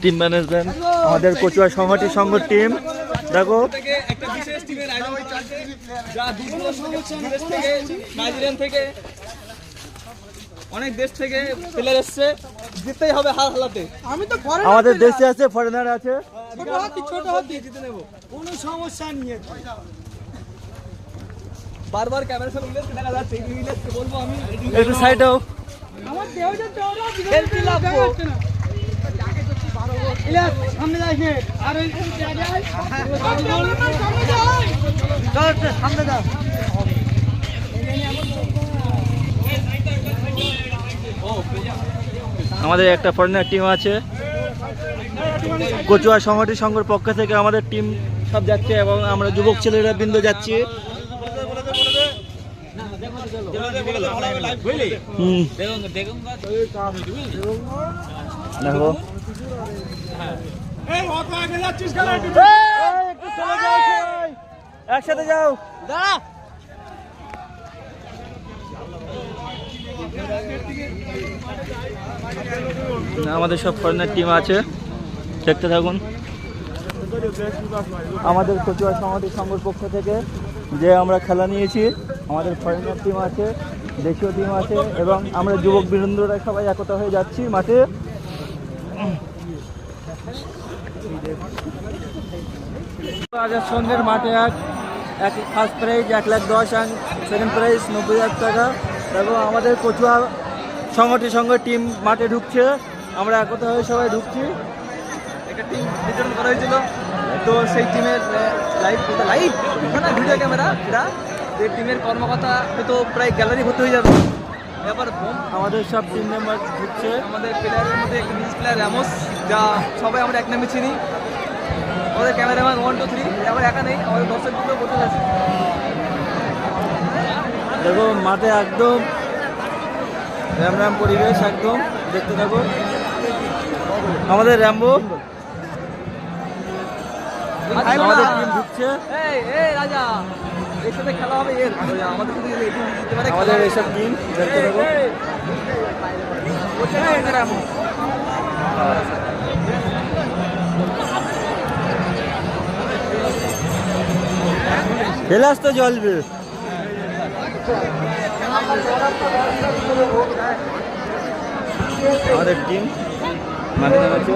Team management আমাদের কচুয়া সংহতি সংঘ team দেখো একটা বিশেষ টিমের আয়োজন যা দেশ থেকে নাইজেরিয়ান থেকে অনেক দেশ থেকে প্লেয়ার এসছে, জিততেই হবে হার হালাতে। আমি তো আমাদের দেশে আছে, ফরেনার আছে, ছোট হাতি জিতে নেব, কোনো সমস্যা নিয়ে বারবার ক্যামেরার সামনে ইংলিশকে দেখা যাচ্ছে, ইংলিশকে বলবো আমি একটু সাইড হোক। আমার দেহটা চওড়া বিজয় দেখা যাচ্ছে না। ইলিয়াস সামনে যাইস নে, আর ওই জায়গায় সামনে যাই, চল সামনে যা। আমাদের একটা ফরেনার টিম আছে, কচুয়া সংহতি সংঘের পক্ষ থেকে আমাদের টিম সব যাচ্ছে এবং আমরা যুবক ছেলেরা বৃন্দ যাচ্ছি। দেখো একসাথে যাও, আমাদের সব ফরেনার টিম আছে, দেখতে থাকুন। আমাদের কচুয়া সংহতি সংঘের পক্ষ থেকে যে আমরা খেলা নিয়েছি, আমাদের ফরেনার টিম আছে, দেশীয় টিম আছে এবং আমরা যুবক বীরেন্দ্ররা সবাই একতা হয়ে যাচ্ছি মাঠে। রাজার সঙ্গের মাঠে এক ফার্স্ট প্রাইজ 1,10,000 আর সেকেন্ড প্রাইজ 90,000 টাকা। দেখো আমাদের কচুয়া সংহতি সংঘের টিম মাঠে ঢুকছে, আমরা একতা হয়ে সবাই ঢুকছি। একটা টিম বিতরণ করা হয়েছিল, তো সেই টিমের লাইভ ভিডিও ক্যামেরা যে টিমের কর্মকর্তা হয়তো প্রায় গ্যালারি ভর্তি হয়ে যাবে। এবার আমাদের সব টিম মেম্বার ঢুকছে। আমাদের প্লেয়ারের মধ্যে একটা বিশেষ প্লেয়ার রামোস, যা সবাই আমরা এক নামে চিনি। আমাদের ক্যামেরাম্যান 1, 2, 3 আমার একা নেই, আমাদের দর্শকগুলো বসে আছে। দেখো মাঠে একদম র্যাম পরিবেশ, একদম দেখতে থাকো। আমাদের র্যাম্বো আমাদের টিম ঢুকছে, রাজা এর সাথে খেলা হবে, আমাদের আমাদের এইসব টিম দেখতে থাকো। হেলাস তো জ্বলবে। আমাদের টিম মাঠে নেমেছে।